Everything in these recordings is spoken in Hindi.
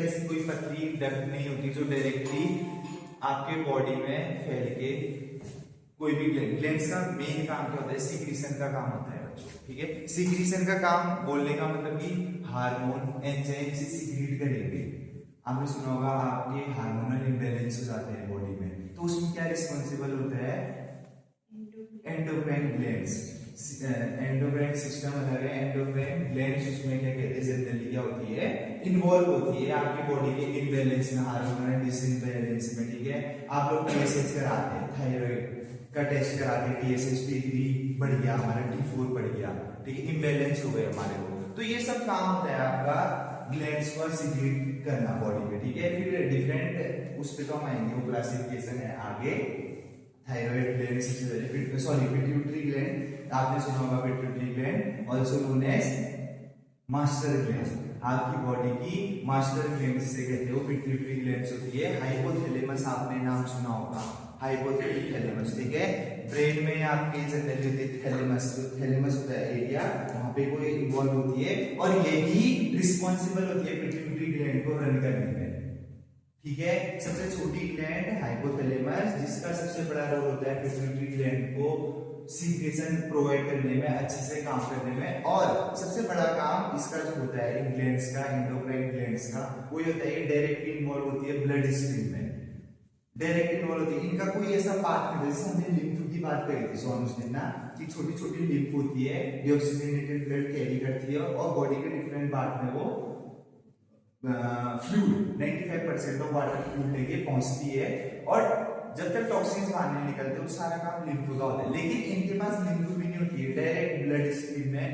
ऐसी कोई पतली डक्ट नहीं होती जो डायरेक्टली आपके बॉडी में फैल के कोई भी ग्लैंड्स का मेन काम क्या होता है, सीक्रेशन का काम होता है बच्चों, ठीक है। सीक्रेशन का काम बोलने का मतलब कि हार्मोन एंजाइम से सीक्रेट करेंगे। आपने सुना होगा आपके हार्मोनल इम्बैलेंस हो जाते हैं बॉडी में, तो उसमें क्या रिस्पॉन्सिबल होता है, एंडोक्राइन ग्लैंड्स। एंडोक्राइन सिस्टम अलग है, एंडोक्राइन ग्लैंड्स उसमें क्या कहते हैं, जनरली क्या होती है, इन्वॉल्व होती है आपकी बॉडी के इम्बैलेंस में, हार्मोनल डिसइम्बैलेंस में, ठीक है। आप लोग टीएसएच कराते हैं, थायराइड का टेस्ट कराते हैं, टीएसएच T3 बढ़ गया हमारा, T4 बढ़ गया, ठीक है, इम्बैलेंस हो गए हमारे को, तो ये सब काम होता है आपका ग्लैंड्स को सीक्रेट करना बॉडी में, ठीक है। फिर डिफरेंट उस पे तो हम आएंगे, वो क्लासिफिकेशन है आगे। थायराइड ग्लैंड सबसे पहले, सॉरी पिट्यूटरी ग्लैंड, आपने सुना होगा pituitary gland, also known as master gland. आपकी बॉडी की मास्टर ग्लैंड जिसे कहते हो पिट्यूटरी ग्लैंड होती है। हाइपोथैलेमस आपने नाम सुना होगा, हाइपोथैलेमस, ठीक है। ब्रेन में आपके जनरली होते हैं थैलेमस, जो थैलेमस होता है एरिया, वहां पे कोई इन्वॉल्व होती है और यही रिस्पॉन्सिबल होती है पिट्यूटरी ग्लैंड को रन करने में, ठीक है। सबसे छोटी ग्लैंड हाइपोथैलेमस, जिसका सबसे बड़ा रोल होता है पिट्यूटरी ग्लैंड को सीक्रेशन प्रोवाइड करने में, अच्छे से काम करने में, और सबसे बड़ा काम इसका जो होता है इन ग्लैंड्स का, एंडोक्राइन ग्लैंड्स का, वो होता है डायरेक्टली इन्वॉल्व होती है ब्लड स्ट्रीम में, डायरेक्ट इन्वॉल्व होती है। इनका कोई ऐसा पार्ट नहीं, जैसे हमने लिम्फ की बात करी थी सोनू ने ना, कि छोटी छोटी लिम्फ होती है, डीऑक्सीजनेटेड ब्लड कैरी करती है और बॉडी के डिफरेंट पार्ट में वो फ्लूइड 95% ऑफ वाटर फ्लूइड लेके पहुंचती है, और जब तक टॉक्सिन्स बाहर नहीं निकलते वो सारा काम लिम्फ का होता है। लेकिन इनके पास लिम्फ भी नहीं होती है, डायरेक्ट ब्लड स्ट्रीम में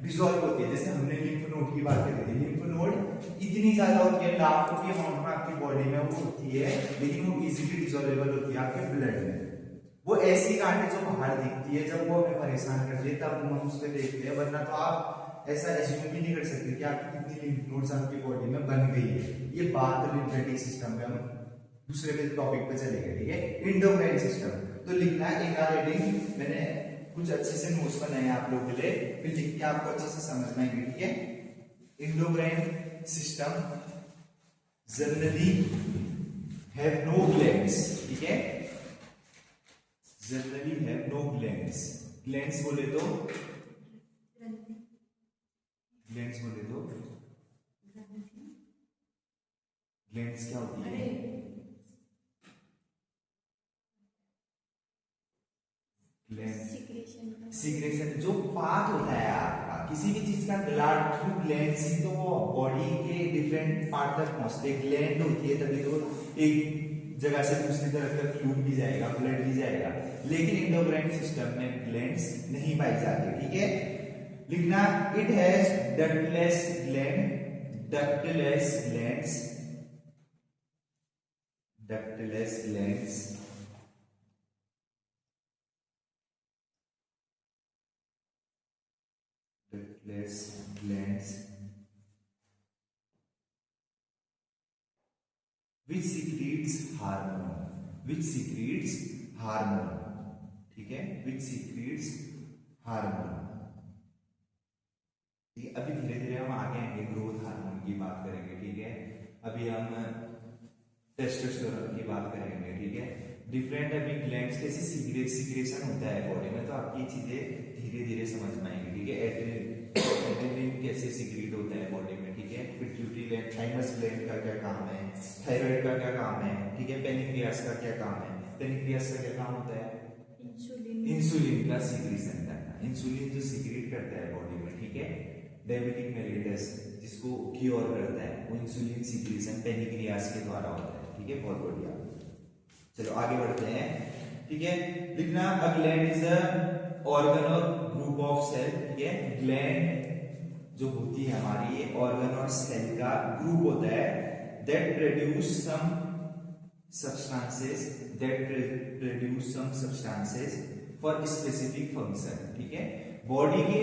डिसॉल्व होती है। जैसे हमने लिम्फ नोड की बात करी थी, लिम्फ नोड इतनी ज्यादा होती है, लाखों की अमाउंट में आपकी बॉडी में वो होती है, लेकिन वो इजीली डिसॉल्वेबल होती है आपके ब्लड में। वो ऐसी गांठें जो बाहर दिखती है, जब वो हमें परेशान करती है तब हम उसको देखते हैं, वरना तो आप ऐसा एज्यूम भी नहीं कर सकते कि आपकी कितनी लिम्फ नोड्स आपकी बॉडी में बन गई है। ये बात तो लिम्फेटिक सिस्टम पे, हम दूसरे पे टॉपिक पे चलेंगे, ठीक है। एंडोक्राइन सिस्टम तो लिखना है, एक हेडिंग मैंने कुछ अच्छे से नोट्स बनाए आप लोगों के लिए, फिर लिख के आपको अच्छे से समझ में आएंगे, ठीक है। Endocrine system generally have no glands, ठीक है, generally have no glands. Glands बोले तो ग्लैंड्स क्या होती है, सीक्रेशन जो पार्ट होता है आपका किसी भी चीज का, ब्लड थ्रू ग्लैंड्स ही तो बॉडी के डिफरेंट पार्ट तक पहुंचते, ग्लैंड होती है तभी तो एक जगह से दूसरी तरफ तक फ्लूइड भी जाएगा, ब्लड भी जाएगा। लेकिन एंडोक्राइन सिस्टम में ग्लैंड्स नहीं पाई जाती, ठीक है। लिखना, it has ductless gland, ductless glands, ductless glands, ductless glands which secretes hormone, which secretes hormone, ठीक है, which secretes hormone। ठीक है, अभी धीरे धीरे हम आगे आएंगे, ग्रोथ हार्मोन की बात करेंगे, ठीक है। अभी हम टेस्टोस्टेरोन की बात करेंगे, ठीक है। डिफरेंट अभी ग्लैंड्स कैसे सीक्रेशन होता है बॉडी में, तो आपकी चीजें धीरे धीरे समझ में आएंगी, ठीक है। एड्रेनलिन कैसे सीक्रेट होता है बॉडी में, ठीक है। पिट्यूटरी ग्लैंड, थाइमस ग्लैंड का क्या काम है, थायराइड का क्या काम है, ठीक है। पेनिक्रियास का क्या काम है, पेनिक्रियास का क्या काम होता है, इंसुलिन का सीक्रेशन करना, इंसुलिन जो सीक्रेट करता है बॉडी में, ठीक है। डायबिटिक मेलिटस जिसको क्योर करता है, वो इंसुलिन सीक्रेशन पेनिक्रियास के द्वारा होता है, ठीक है। बहुत बढ़िया, चलो आगे बढ़ते हैं, ठीक है। लिखना, a gland is a organ और ग्रुप ऑफ सेल, ठीक है। ग्लैंड जो होती है हमारी, ये ऑर्गन और सेल का ग्रुप होता है, that produce some substances, that produce some substances for specific function, ठीक है। बॉडी के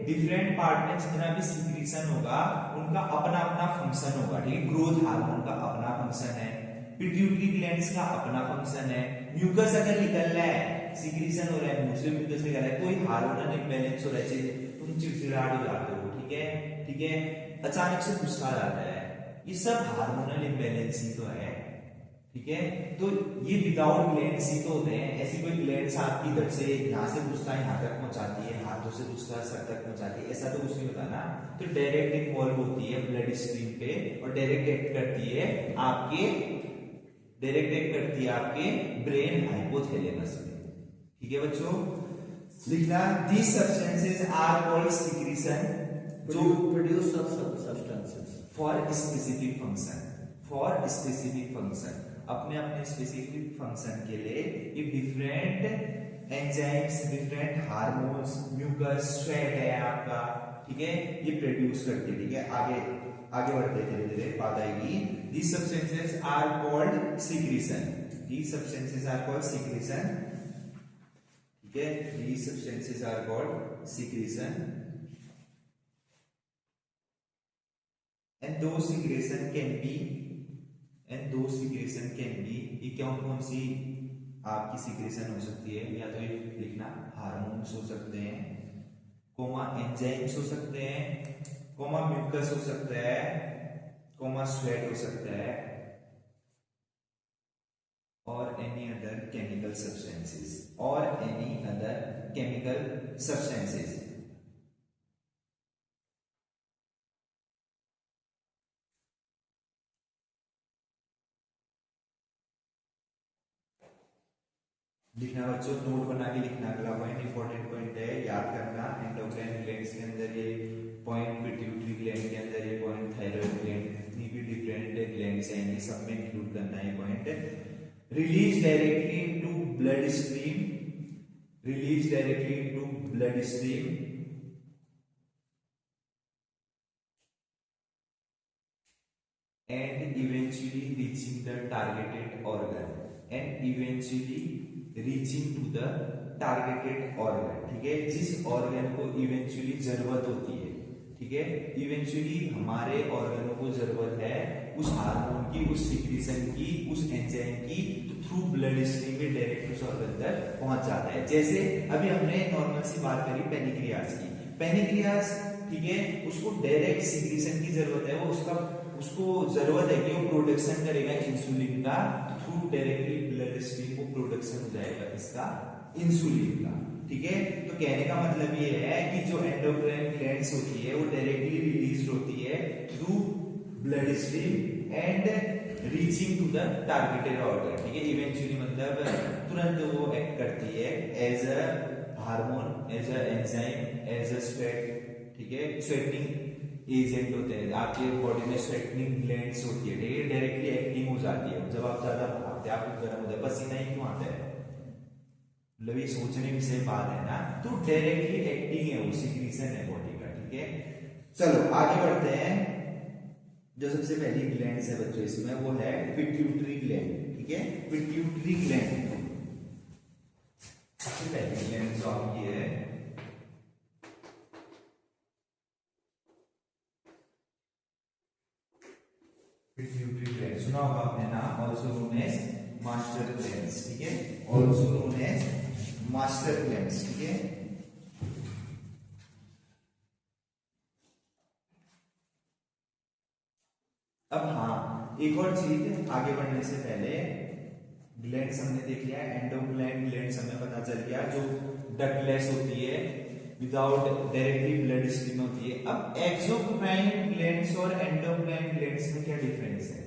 डिफरेंट पार्ट में जितना भी सीक्रेशन होगा उनका अपना अपना फंक्शन होगा, ठीक है। ग्रोथ हार्मोन का अपना फंक्शन है, पिट्यूटरी ग्लैंड्स का अपना फंक्शन है, म्यूकस अगर निकल रहा है, सीक्रेशन हो रहा है, मुंह से म्यूकस निकल रहा है, कोई हार्मोनल इम्बैलेंस हो रहा है, तुम चिड़चिड़ाहट हो जाते हो, ठीक है, ठीक है। अचानक से गुस्सा आ जाता है, ये सब हार्मोनल इम्बैलेंस ही तो है, ठीक है। तो ये विदाउट ग्लैंड्स ही तो होते हैं। ऐसी कोई ग्लैंड्स आपकी इधर से यहाँ से घुसता है यहाँ तक पहुंचाती है, हाथों से घुसता है सर तक पहुंचाती है, ऐसा तो कुछ नहीं होता ना। तो डायरेक्ट इन्वॉल्व होती है ब्लड स्ट्रीम पे और डायरेक्ट एक्ट करती है आपके ब्रेन हाइपोथैलेमस में, ठीक है बच्चों। लिखना these substances are called secretion, जो produce of substances for specific function, अपने अपने स्पेसिफिक फंक्शन के लिए ये different enzymes, different hormones, mucus, sweat है आपका, ठीक है, ये प्रोड्यूस करती है, ठीक है। आगे बढ़ते धीरे धीरे बात आएगी। These substances are called secretion, these substances are called secretion, ठीक है। These substances are called secretion and those secretion can be ये कौन सी आपकी सिक्रेशन हो सकती है, या तो ये लिखना हार्मोन्स हो सकते हैं, कोमा एंजाइम्स हो सकते हैं, कोमा म्यूकस हो सकता है, कोमा स्वेट हो सकता है, और एनी अदर केमिकल सब्सटेंसेस। लिखना बच्चों, नोट बना के लिखना। अगला पॉइंट इंपॉर्टेंट पॉइंट है, याद करना। एंडोक्राइन ग्लैंड्स के अंदर ये पॉइंट, पिट्यूटरी ग्लैंड के अंदर ये पॉइंट, थायराइड ग्लैंड, जितनी भी डिफरेंट ग्लैंड्स हैं ये सब में इंक्लूड करना है point. Release directly into blood stream and eventually reaching the targeted organ, ठीक है। जिस ऑर्गन को इवेंचुअली जरूरत होती है, ठीक है, इवेंचुअली हमारे ऑर्गनों को जरूरत है उस हार्मोन की, उस सिक्रीशन की, उस एंजाइम की, तो थ्रू ब्लड स्ट्रीम में डायरेक्ट उस ऑर्गन तक पहुंच जाता है। जैसे अभी हमने नॉर्मल सी बात करी पैनिक्रियास की, ठीक है, उसको डायरेक्ट सिक्रीशन की जरूरत है, उसको जरूरत है कि वो प्रोडक्शन करेगा इंसुलिन का, थ्रू डायरेक्टली ब्लड स्ट्रीम को प्रोडक्शन हो जाएगा इसका इंसुलिन का, ठीक है। तो कहने का मतलब ये है कि जो एंडोक्राइन ग्लैंड्स होती है वो डायरेक्टली रिलीज होती है through blood stream and reaching to the targeted organ, ठीक है। इवेंचुअली मतलब तुरंत वो एक्ट करती है as a hormone, as a enzyme, as a sweat, ठीक है। स्वेटिंग एजेंट होते हैं आपके बॉडी में, स्वेटिंग ग्लैंड्स होती है, ठीक है, डायरेक्टली एक्टिंग हो जाती है। जब आप ज्यादा भागते हैं आपको गर्म होता है, पसीना ही क्यों आता है, मतलब ये सोचने की सही बात है ना। तो डायरेक्टली एक्टिंग है वो, सिक्रीशन है बॉडी का, ठीक है। चलो आगे बढ़ते हैं। जो सबसे पहली ग्लैंड है बच्चों इसमें वो है पिट्यूटरी ग्लैंड, ठीक है। पिट्यूटरी ग्लैंड सबसे पहली ग्लैंड जो आपकी है पिट्यूटरी ग्लैंड, सुना होगा आपने नाम, also known as master glands, ठीक है, also known as master glands, ठीक है। अब हाँ, एक और चीज आगे बढ़ने से पहले, ग्लैंड्स हमने देख लिया, एंडोक्राइन ग्लैंड्स हमें पता चल गया, जो डक्टलेस होती है, विदाउट डायरेक्टली ब्लड स्ट्रीम होती है। अब एक्सोक्राइन ग्लैंड्स और एंडोक्राइन ग्लैंड्स में क्या डिफरेंस है?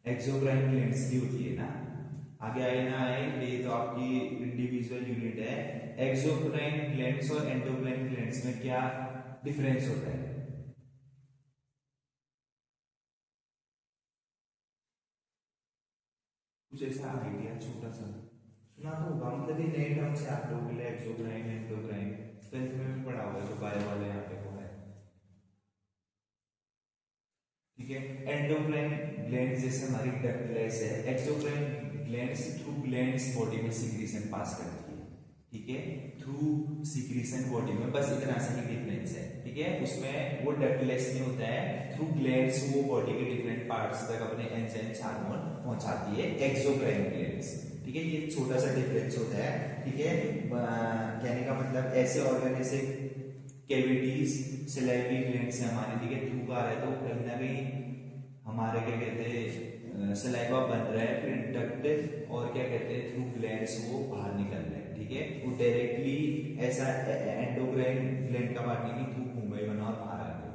एक्सोक्राइन ग्लैंड्स की होती है ना, आगे आए ना आए, ये तो आपकी इंडिविजुअल यूनिट है। एक्सोक्राइन ग्लैंड्स और एंडोक्राइन ग्लैंड्स में क्या डिफरेंस होता है? कुछ ऐसा आइडिया छोटा सा सुना तो होगा, मतलब ये नए टर्म से आप लोगों के लिए एक्सोक्राइन एंडोक्राइन टेंथ में भी पढ़ा होगा, जो बायो वाले यहाँ पे वो है, ठीक है। एंडोक्राइन ग्लैंड जैसे हमारी डक्टलेस है, exocrine glands through glands body में सिक्रीशन पास करती है, ठीक है, थ्रू सिक्रीशन बॉडी में, बस इतना सा ही डिफरेंस है, ठीक है। उसमें वो डक्टलेस नहीं होता है, थ्रू ग्लैंड्स वो बॉडी के डिफरेंट पार्ट्स तक अपने एंजाइम्स हार्मोन पहुंचाती है एक्सोक्राइन ग्लैंड्स, ठीक है। ये छोटा सा डिफरेंस होता है, ठीक है। कहने का मतलब ऐसे ऑर्गन ऐसे कैविटीज सलाइवरी ग्लैंड से हमारे, ठीक है, थ्रू आ रहा है तो कहीं ना कहीं हमारे क्या कहते हैं सलाइवा बन रहा है, फिर डक्ट और क्या कहते हैं थ्रू ग्लैंड्स वो बाहर निकल रहे हैं, ठीक है। वो डायरेक्टली ऐसा एंडोक्राइन ग्लैंड का बाहर नहीं, थ्रू मुंबई बना और बाहर आ गया,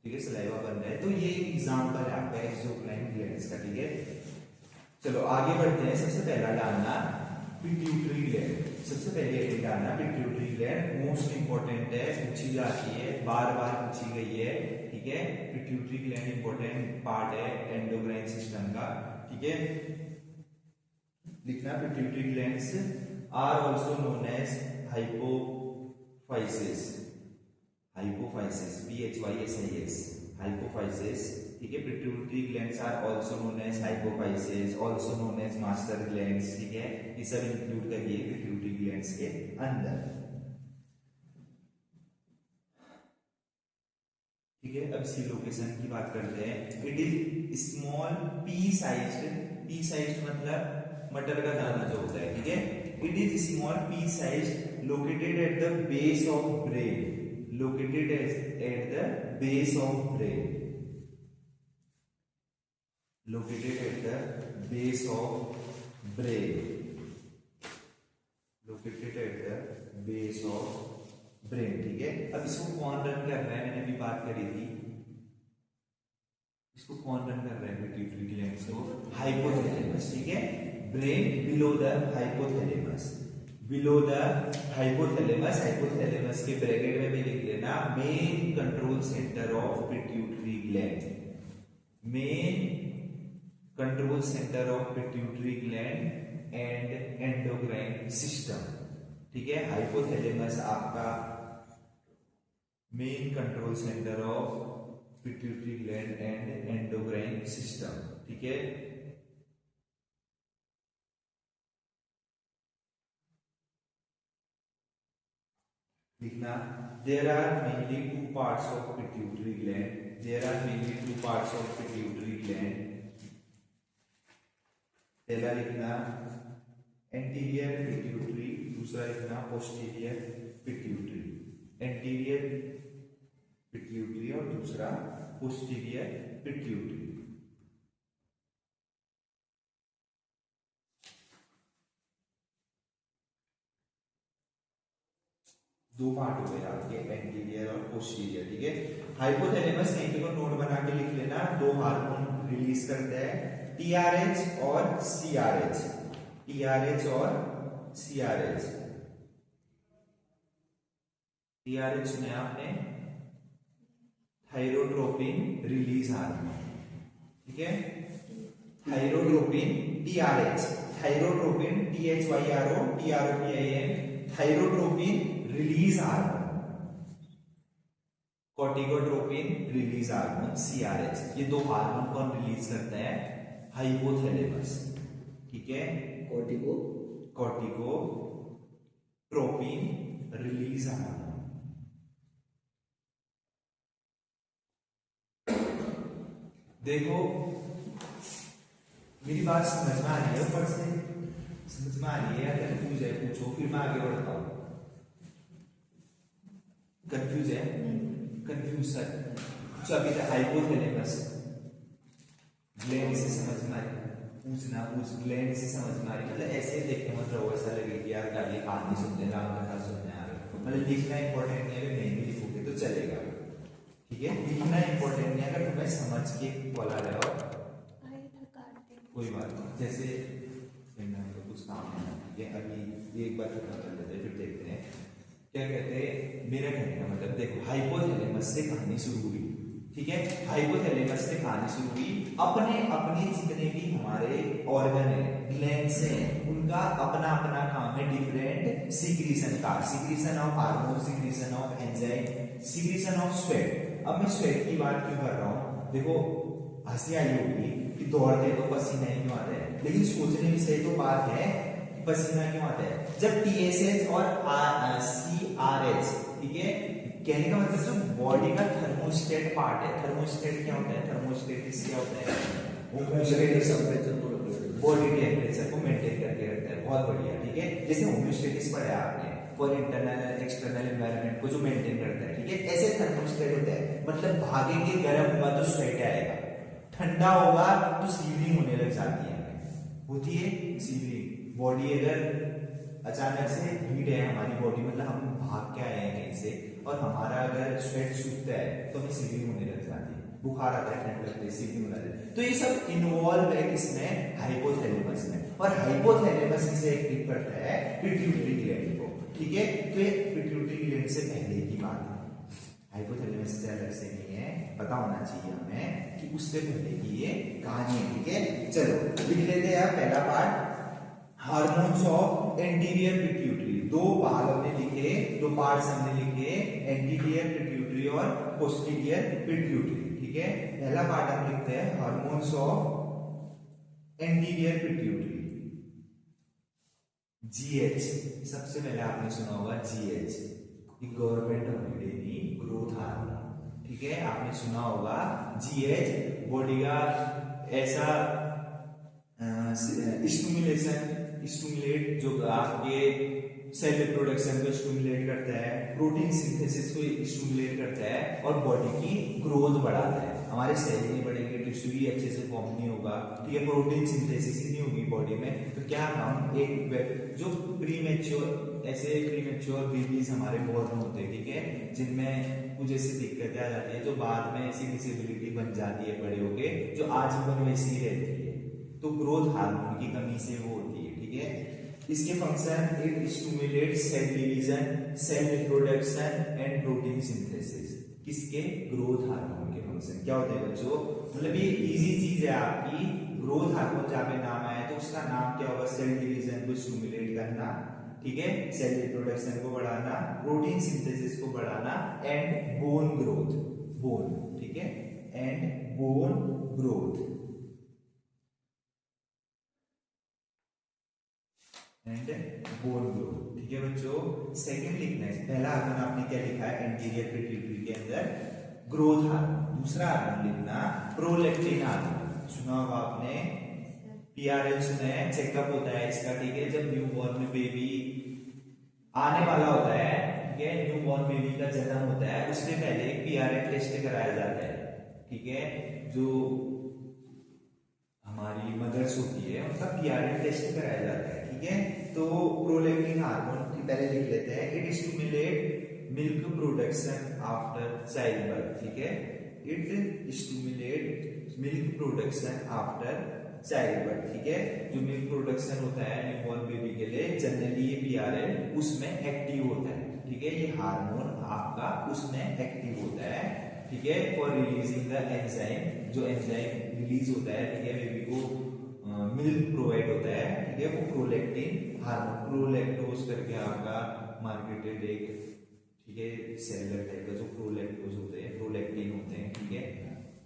ठीक है, सलाइवा बन रहा है। तो ये एग्जांपल है आपका एक्सोक्राइन ग्लैंड्स का, ठीक है। चलो आगे बढ़ते हैं। सबसे पहला डालना पिट्यूटरी ग्लैंड। सबसे पहले ये डालना पिट्यूटरी ग्लैंड, मोस्ट इंपॉर्टेंट है, पूछी जाती है, बार बार पूछी गई है, ठीक है। पिट्यूटरी ग्लैंड इंपॉर्टेंट पार्ट है एंडोक्राइन सिस्टम का, ठीक है। लिखना pituitary glands are also known as hypophysis, hypophysis PHYSIS, hypophysis, ठीक है। Pituitary glands are also known as hypophysis, also known as master glands, ठीक है। ये सब इंक्लूड करिए पिट्यूटरी ग्लैंड्स के अंदर, ठीक है। अब इसकी लोकेशन की बात करते हैं। It is small P sized मतलब मटर का दाना जो होता है, ठीक है। It is small P sized located at the base of brain, located at the base of brain, located at the base of brain, located at the base of brain, ठीक है। अब इसको कौन रन कर रहा है, मैंने अभी बात करी थी, इसको कौन रन कर रहा है पिट्यूटरी ग्लैंड्स को, हाइपोथैलेमस, ठीक है। Brain below the hypothalamus, below the hypothalamus, hypothalamus के ब्रैकेट में भी लिख लेना main control centre of pituitary gland, main control centre of pituitary gland and endocrine system, ठीक है। हाइपोथैलेमस आपका main control centre of pituitary gland and endocrine system, ठीक है। लिखना there are mainly two parts of pituitary gland, there are mainly two parts of pituitary gland. पहला लिखना एंटीरियर पिट्यूटरी, दूसरा लिखना पोस्टीरियर पिट्यूटरी, एंटीरियर पिट्यूटरी और दूसरा पोस्टीरियर पिट्यूटरी। दो पार्ट हो गए आपके एंटीरियर और पोस्टीरियर, ठीक है। हाइपोथैलेमस कहीं पे नोट बना के लिख लेना, दो हार्मोन रिलीज करता है, TRH और CRH, TRH और CRH। TRH सुने आपने, थायरोट्रोपिन रिलीज हार्मोन, ठीक है। Thyrotropin TRH, thyrotropin THYRO, thyrotropin release hormone, corticotropin release hormone CRH। ये दो हार्मोन कौन रिलीज करता है, हाइपोथैलेमस, ठीक है। Corticotropin release hormone. देखो मेरी बात समझ में आ रही है, ऊपर से समझ में आ रही है, अगर कंफ्यूज है पूछो, फिर मैं आगे बढ़ता हूं। कंफ्यूज है, कंफ्यूज सर, तो अभी तक हाइपोथैलेमस ग्लैंड से समझ में आ रही, पूछना पूछ ग्लैंड से समझ में आ रही, मतलब ऐसे देखने मत रहो, ऐसा लगे कि यार गाली कहानी सुनते राम कथा सुनने आ रहे, मतलब लिखना इंपॉर्टेंट नहीं है, अगर नहीं भी लिखोगे तो चलेगा, ठीक है। लिखना इंपॉर्टेंट नहीं है, अगर तुम्हें समझ के बोला रहे हो कोई बात नहीं, जैसे तो कुछ काम है, ठीक है। अभी एक बार खत्म कर लेते हैं, फिर देखते हैं क्या कहते हैं। मेरा कहने का मतलब देखो, हाइपोथैलेमस से कहानी शुरू हुई, ठीक है। हाइपोथैलेमस से कहानी शुरू हुई, अपने अपने जितने भी हमारे ऑर्गन है, ग्लैंड्स हैं, उनका अपना अपना काम है डिफरेंट सिक्रीशन का, secretion of hormone, secretion of enzyme, secretion of sweat. अब मैं स्वेट की बात क्यों कर रहा हूं, देखो हंसी आई होगी कि दौड़ते तो पसीना ही क्यों आता है, लेकिन सोचने की सही तो बात है पसीना क्यों आता है। जब TSH और CRH, ठीक है, कहने का मतलब जो बॉडी का थर्मोस्टेट पार्ट है, थर्मोस्टेट क्या होता है, थर्मोस्टेटिस क्या होता है, बॉडी टेम्परेचर को मेंटेन करके रखता है, बहुत बढ़िया, ठीक है। जैसे होम्योस्टेटिस पढ़ा आपने फॉर इंटरनल एक्सटर्नल एनवायरनमेंट को जो मेंटेन करता है, ठीक है, ऐसे थर्मोस्टेट होता है, मतलब भागेंगे गर्म हुआ तो स्वेट आएगा, ठंडा होगा तो सीवरिंग होने लग जाती है, होती है सीवरिंग। बॉडी अगर अचानक से हीट है हमारी बॉडी, मतलब हम भाग के आए हैं कहीं से और हमारा अगर स्वेट सूखता है तो हमें सीवरिंग होने लग जाती है, बुखार आता है, ठंड लगती है, सीवरिंग होने लगती है। तो ये सब इन्वॉल्व है किसमें, हाइपोथैलेमस में। और हाइपोथैलेमस किसे एक्टिव करता है, पिट्यूटरी ग्लैंड को, ठीक है। तो ये पिट्यूटरी ग्लैंड से पहले की बात है, हाइपोथैलेमस से अलग से नहीं है, पता होना चाहिए हमें कि उससे पहले की ये कहानी है, ठीक है। चलो लिख लेते हैं पहला part, hormones of anterior pituitary. दो भाग हमने लिखे, दो पार्ट्स हमने लिखे, एंटीरियर पिट्यूटरी और पोस्टीरियर पिट्यूटरी, ठीक है। पहला पार्ट हम लिखते हैं hormones of anterior pituitary, GH. सबसे पहले आपने सुना होगा जीएच, गवर्नमेंट हॉलीडे की ग्रोथ हार्मोन, ठीक है, आपने सुना होगा जीएच। बॉडी का ऐसा स्टिमुलेट जो आपके सेल रिप्रोडक्शन को स्टिमुलेट करता है, प्रोटीन सिंथेसिस को स्टिमुलेट करता है और बॉडी की ग्रोथ बढ़ाता है। हमारे सेल नहीं बढ़ेंगे, टिश्यू भी अच्छे से फॉर्म नहीं होगा, ठीक है, प्रोटीन सिंथेसिस ही नहीं होगी बॉडी में, तो क्या हम एक जो ऐसे प्रीमेच्योर बेबीज हमारे बॉर्न होते हैं, ठीक है, जिनमें कुछ ऐसी दिक्कतें आ जाती है जो बाद में ऐसी डिसेबिलिटी बन जाती है बड़े होके, जो आजीवन वैसी ही रहती है, तो ग्रोथ हार्मोन की कमी से वो होती है, ठीक है। इसके function, it stimulate cell division, cell reproduction and protein synthesis. किसके, ग्रोथ हार्मोन के फंक्शन क्या होते हैं बच्चों, मतलब ये इजी चीज है आपकी। ग्रोथ हार्मोन जहां पे नाम आया तो उसका नाम क्या होगा, सेल डिवीजन को स्टिमुलेट करना, ठीक है, सेल रिप्रोडक्शन को बढ़ाना, प्रोटीन सिंथेसिस को बढ़ाना एंड बोन ग्रोथ, बोन, ठीक है, and bone growth and bone growth, ठीक है बच्चों। सेकंड लिखना है, पहला हार्मोन आपने क्या लिखा है एंटीरियर पिट्यूटरी के अंदर, ग्रोथ हार्मोन। दूसरा हार्मोन लिखना प्रोलैक्टिन हार्मोन, सुना होगा आपने, पीआरएल सुना है, चेकअप होता है इसका, ठीक है, जब न्यूबॉर्न में बेबी आने वाला होता है, ठीक है, न्यूबॉर्न बेबी का जन्म होता है, उससे पहले पीआरएल टेस्ट कराया जाता है, ठीक है, जो हमारी मदर्स होती है उनका पीआरएल टेस्ट कराया जाता है, ठीक है। तो प्रोलैक्टिन हार्मोन पहले लिख लेते हैं, it stimulate milk production after child birth, ठीक है, it stimulate milk production after child birth, ठीक है। जो मिल्क प्रोडक्शन होता है न्यूबॉर्न बेबी के लिए, जनरली ये पीआरएल उसमें एक्टिव होता है, ठीक है, ये हार्मोन आपका उसमें एक्टिव होता है, ठीक है, फॉर रिलीजिंग द एंजाइम, जो एंजाइम रिलीज होता है, ठीक है, बेबी को मिल्क प्रोवाइड होता है, ठीक है, वो प्रोलैक्टिन हार्मोन, प्रोलैक्टोज करके आपका मार्केटेड एक, ठीक है, सेलुलर टाइप का जो प्रोलैक्टोज होते हैं, प्रोलैक्टिन होते हैं, ठीक है,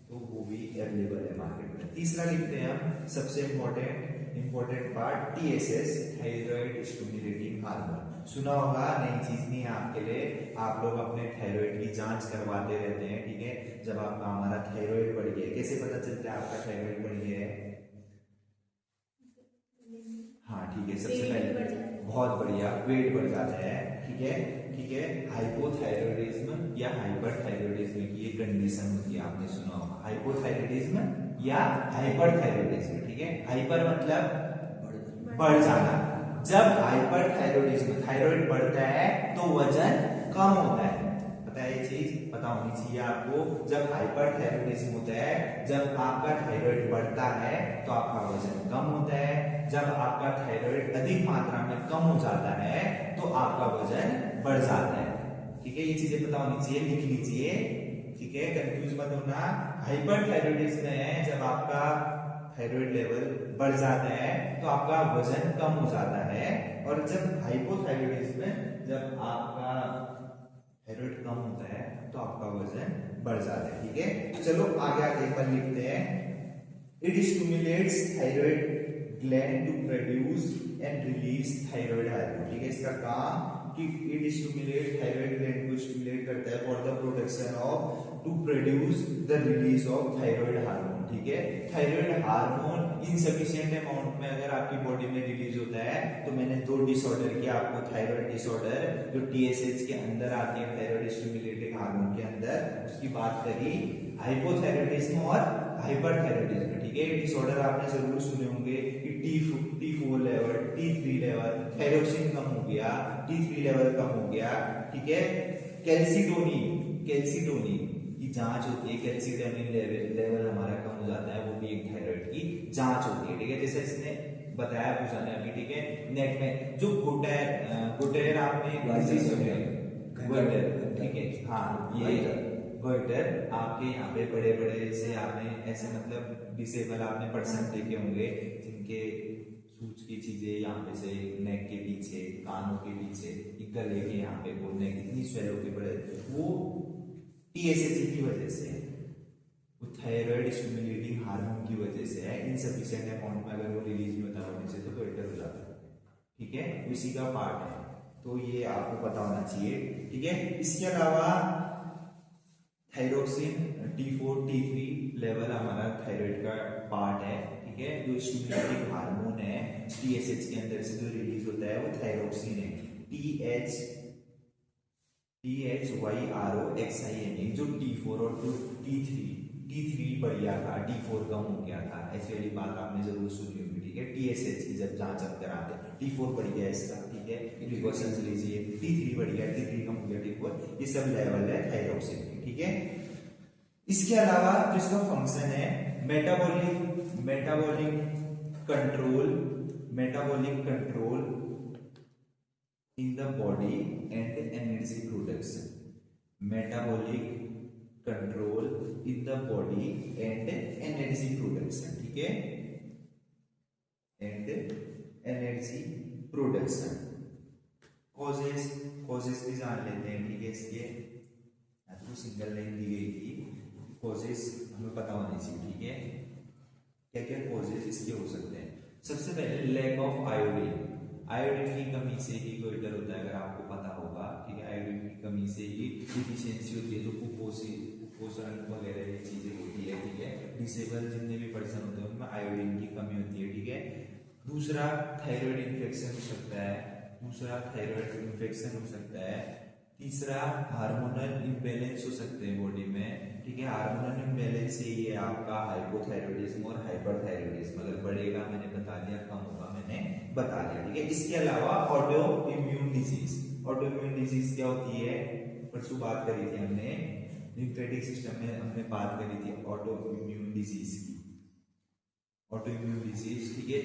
तो वो भी अवेलेबल है मार्केट में। तीसरा लिखते हैं हम सबसे important part, TSS, thyroid stimulating hormone. सुना होगा, नई चीज नहीं है आपके लिए, आप लोग अपने थायराइड की जांच करवाते रहते हैं, ठीक है, जब आपका हमारा थायराइड बढ़ गया, कैसे पता चलता है आपका थायराइड बढ़ गया है, हाँ ठीक है, सबसे पहले बहुत बढ़िया, वेट बढ़ जाता है, ठीक है, ठीक है, हाइपोथायरॉयडिज्म या हाइपरथायरॉयडिज्म की ये कंडीशन होती है, आपने सुना होगा, हाइपोथायरॉयडिज्म या हाइपरथायरॉयडिज्म, ठीक है, हाइपर मतलब बढ़ जाना, जब हाइपरथायरॉयडिज्म, थायराइड बढ़ता है तो वजन कम होता है, पता है ये चीज, पता होनी चाहिए आपको। जब हाइपरथायरॉयडिज्म होता है, जब आपका थायराइड बढ़ता है तो आपका वजन कम होता है, जब आपका थायराइड अधिक मात्रा में कम हो जाता है तो आपका वजन बढ़ जाता है, ठीक है, ये चीजें पता होनी चाहिए, लिख लीजिए, ठीक है, कंफ्यूज मत होना। हाइपरथायरॉयडिज्म है जब आपका थायराइड लेवल बढ़ जाता है तो आपका वजन कम हो जाता है, और जब हाइपोथायरॉयडिज्म, जब आपका थायराइड कम होता है तो आपका वजन बढ़ जाता है, ठीक है। चलो आगे एक बार लिखते हैं, it stimulates thyroid gland to produce and release thyroid hormone, ठीक है, इसका काम कि इट स्टिमुलेट थायराइड ग्लैंड को स्टिमुलेट करता है for the production of, to produce the release of thyroid hormone, ठीक है। थायराइड हार्मोन इनसफिशिएंट अमाउंट में अगर आपकी बॉडी में रिलीज होता है, तो मैंने दो डिसऑर्डर किया आपको, थायराइड डिसऑर्डर जो टीएसएच के अंदर आती है, थायराइड स्टिमुलेटिंग हार्मोन के अंदर, उसकी बात करी, हाइपोथायरॉयडिज्म और हाइपरथायराइडिज्म, ठीक है। डिसऑर्डर आपने जरूर सुने होंगे कि T4 level, T3 level, thyroxine कम हो गया, T3 लेवल कम हो गया, ठीक है। कैल्सीटोनिन की जांच होती है, कैल्सीटोनिन लेवल हमारा कम हो जाता है, वो भी एक थायराइड की जांच होती है, ठीक है। जैसे इसने बताया पूछा ने अभी, ठीक है। नेट में जो गुटेर आपने डिजीज सुने, गोइटर, ठीक है, हाँ ये गोइटर आपके यहाँ पे बड़े बड़े से आपने ऐसे मतलब डिसेबल आपने पर्सन देखे होंगे जिनके सूच की चीजें यहाँ पे से नेक के पीछे, कानों के पीछे, गले के यहाँ पे वो नेक इतनी स्वेल होके पड़े, वो टीएसएच की वजह से है, वो थायराइड स्टिमुलेटिंग हार्मोन की वजह से है। इनसफिशिएंट अमाउंट में अगर वो रिलीज में होता होने से तो गोइटर हो जाता है, ठीक है। इसी का पार्ट है, तो ये आपको पता होना चाहिए, ठीक है। इसके अलावा थायरोक्सिन T4 T3 लेवल हमारा थायराइड का पार्ट है, ठीक है। जो स्टिमुलेटिंग हार्मोन है टीएसएच के अंदर से जो रिलीज होता है वो थायरोक्सिन है, THYROXIN, जो T4 और T3 बढ़िया था, T4 कम हो गया था, ऐसी वाली बात आपने जरूर सुनी होगी, ठीक है। टीएसएच की जब जांच आप कराते हैं, T4 बढ़ गया इसका, ठीक है, प्रिकॉशंस लीजिए, T3 बढ़ गया, T3 कम हो गया, T4, ये सब लेवल है थायरोक्सिन, ठीक है। इसके अलावा जो इसका फंक्शन है metabolic control in the body and energy production, metabolic control in the body and energy production, ठीक है, एंड एनर्जी प्रोडक्शन। कॉजेस भी जान लेते हैं, ठीक है। इसके तो सिंगल लाइन दी गई थी, कॉजेस हमें पता होनी चाहिए, ठीक है। क्या क्या कॉजेस इसके हो सकते हैं? सबसे पहले लैक ऑफ आयोडीन की कमी से ही गोइटर होता है, अगर आपको पता होगा, ठीक है। आयोडीन की कमी से ही डिफिशियंसी होती है, जो कुपोषण वगैरह ये चीजें होती है, ठीक है। डिसेबल जितने भी पर्सन होते हैं उनमें आयोडीन की कमी होती है, ठीक है। दूसरा थायराइड इन्फेक्शन हो सकता है, तीसरा हार्मोनल इम्बैलेंस हो सकते हैं बॉडी में, ठीक है। हार्मोनल इम्बैलेंस से ही है आपका हाइपोथायराइडिज्म और हाइपरथायराइडिज्म, अगर बढ़ेगा मैंने बता दिया, कम होगा मैंने बता दिया, ठीक है। इसके अलावा ऑटो इम्यून डिजीज क्या होती है, परसों बात करी थी हमने, लिम्फेटिक सिस्टम में हमने बात करी थी ऑटो इम्यून डिजीज की, ठीक है।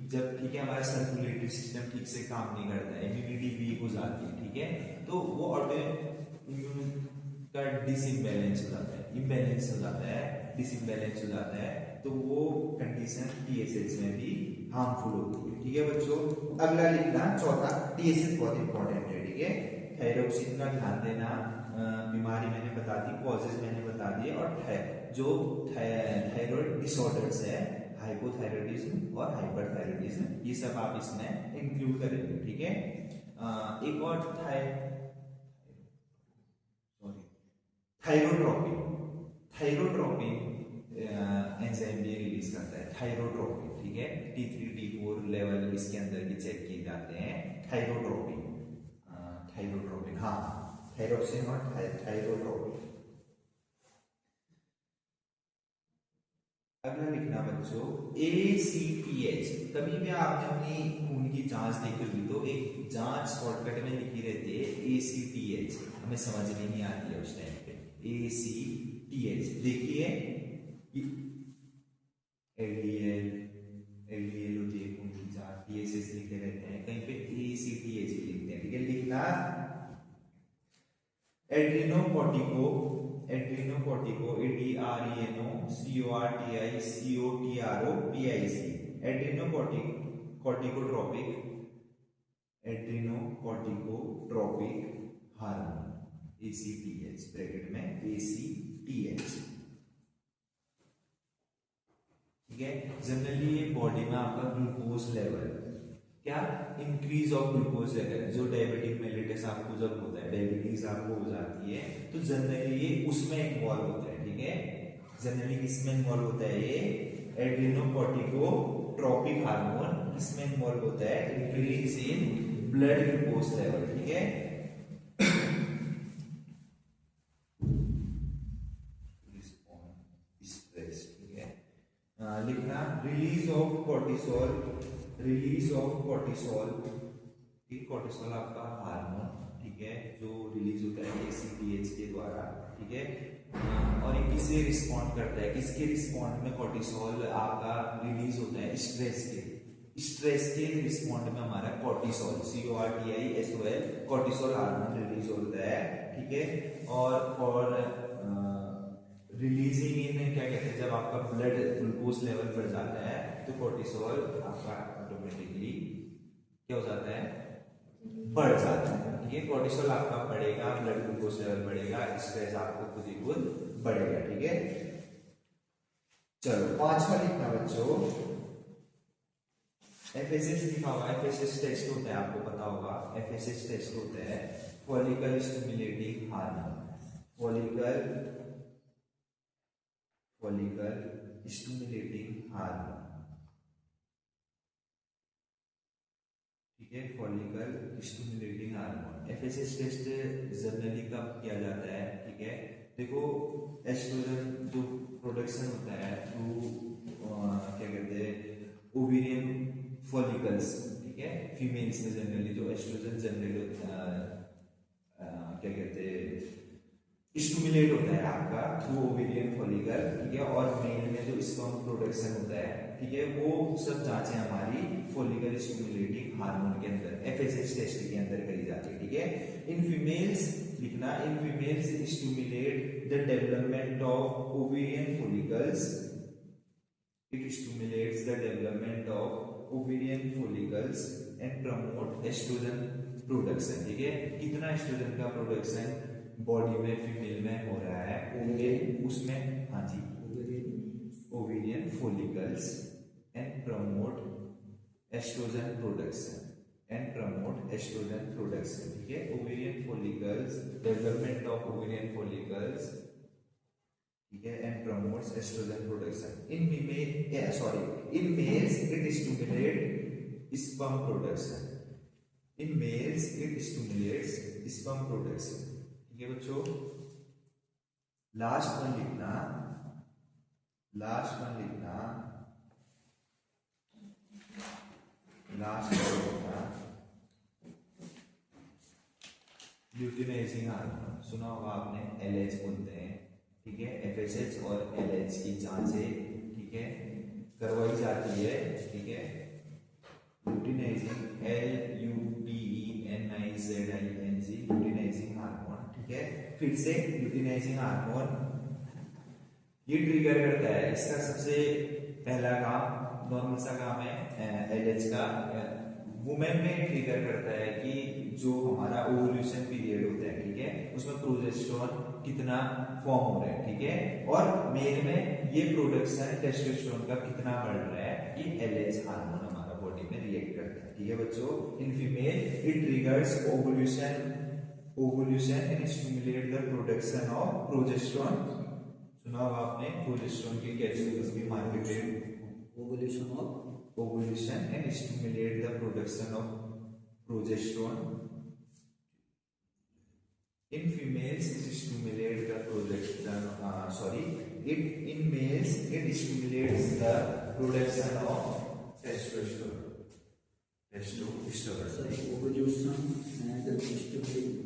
जब ठीक है हमारा सर्कुलेटरी सिस्टम ठीक से काम नहीं करता है, इम्यूनिटी वीक हो जाती है, ठीक है, तो वो ऑटो इम्यून का डिसइम्बैलेंस हो जाता है, तो वो कंडीशन टीएसएच में भी हार्मफुल होती है, ठीक है बच्चों। अगला लिखना चौथा, टीएसएच बहुत इंपॉर्टेंट है, ठीक है। थायरोक्सिन का ध्यान देना, बीमारी मैंने बता दी, कॉजेज मैंने बता दिए, और जो थायराइड डिसऑर्डर्स है, हाइपोथायराइडिज्म और हाइपरथायराइडिज्म, ये सब आप इसमें इंक्लूड करेंगे, ठीक है। एक और थायरोट्रोपिन एंजाइम भी रिलीज करता है, थायरोट्रोपिन, ठीक है। T3 T4 लेवल इसके अंदर भी चेक किए जाते हैं, थायरोट्रोपिन, हाँ, थायरोक्सिन और थायरोट्रोपिन। अगला लिखना बच्चों ACTH, कभी भी आपने अपनी खून की जांच देखी होगी तो एक जांच शॉर्टकट में लिखी रहती है ACTH, हमें समझ में नहीं आती है उस टाइम पे। ACTH देखिए, LDL होती है खून की जांच, TSH लिखे रहते हैं, कहीं पे ACTH लिखते हैं, ठीक है। लिखना एड्रीनोकोर्टिको, एड्रीनोकोर्टिकोट्रोपिक हार्मोन, ACTH, ब्रैकेट में ACTH, ठीक है। जनरली ये बॉडी में आपका ग्लूकोज लेवल क्या इंक्रीज ऑफ ग्लूकोज लेवल, जो डायबिटिक मेलिटस आपको जब होता है, डायबिटीज आपको हो जाती है, तो जनरली ये उसमें इन्वॉल्व होता है, ठीक है। जनरली किसमें इन्वॉल्व होता है, ये एड्रीनोकोर्टिकोट्रोपिक हार्मोन किसमें इन्वॉल्व होता है, increase in blood glucose level, ठीक है। लिखना रिलीज ऑफ कॉर्टिसोल। ठीक, कॉर्टिसोल आपका हार्मोन, ठीक है, जो रिलीज होता है ACTH के द्वारा, ठीक है। और ये किससे रिस्पॉन्ड करता है, किसके रिस्पॉन्ड में कॉर्टिसोल आपका रिलीज होता है, स्ट्रेस के रिस्पॉन्ड में हमारा cortisol CORTISOL cortisol hormone release होता है, ठीक है। और रिलीजिंग इन क्या कहते हैं, जब आपका ब्लड ग्लूकोज लेवल बढ़ जाता है तो कॉर्टिसोल आपका ऑटोमेटिकली क्या हो जाता है, बढ़ जाता है, ठीक है। कॉर्टिसोल आपका बढ़ेगा, ब्लड ग्लूकोज लेवल बढ़ेगा, स्ट्रेस आपको खुद ही खुद बढ़ेगा, ठीक है। चलो 5वां लिखना बच्चों, FSH लिखा हुआ है। FSH टेस्ट होता है, आपको पता होगा FSH टेस्ट होता है follicle stimulating hormone, follicle stimulating hormone, ठीक है, follicle stimulating hormone. FSH test generally कब किया जाता है, ठीक है। देखो एस्ट्रोजन जो प्रोडक्शन होता है थ्रू क्या कहते हैं ओवेरियन फॉलिकल्स, ठीक है, फीमेल्स में जनरली जो एस्ट्रोजन जनरली क्या कहते हैं स्टिमुलेट होता है आपका थ्रू ओवेरियन फॉलिकल, ठीक है। और मेल में जो स्पर्म प्रोडक्शन होता है, ठीक है, वो सब जांचें हमारी फॉलिकल स्टिमुलेटिंग हार्मोन के अंदर FSH टेस्ट के अंदर करी जाती है, ठीक है। इन फीमेल्स लिखना, in females stimulate the development of ovarian follicles, it stimulates the development of ovarian follicles and promote oestrogen production, ठीक है। कितना एस्ट्रोजन का प्रोडक्शन बॉडी में फीमेल में हो रहा है, उसमें, हाँ जी, ovarian follicles and promote oestrogen production, ठीक है। Ovarian follicles, development of ovarian follicles, ठीक है, and promotes estrogen production. In males it stimulate sperm production, in males it stimulates sperm production, ठीक है बच्चों। लास्ट वन लिखना ल्यूटिनाइजिंग हार्मोन, सुना होगा आपने, LH बोलते हैं, ठीक है। FSH और LH की जांचें, ठीक है, करवाई जाती है, ठीक है। ल्यूटिनाइजिंग LUTENIZING ल्यूटिनाइजिंग हार्मोन, ठीक है। फिर से ल्यूटिनाइजिंग हार्मोन ये ट्रिगर करता है, इसका सबसे पहला काम, नॉर्मल सा काम है LH का, वुमेन में ट्रिगर करता है कि जो हमारा ओवुलेशन पीरियड होता है, ठीक है, उसमें प्रोजेस्टेरोन कितना फॉर्म हो रहा है, ठीक है। और मेल में ये प्रोडक्शन टेस्टोस्टेरोन का कितना बढ़ रहा है, ये LH हार्मोन हमारा बॉडी में रिएक्ट करता है, ठीक है बच्चों। In female it triggers ovulation and stimulate the production of progesterone. सुना होगा आपने, प्रोजेस्टेरोन की कैप्सूल्स भी marketed, ovulation and stimulate the production of progesterone. In females it stimulates the production in males it stimulates the production of testosterone. Ovulation and stimulate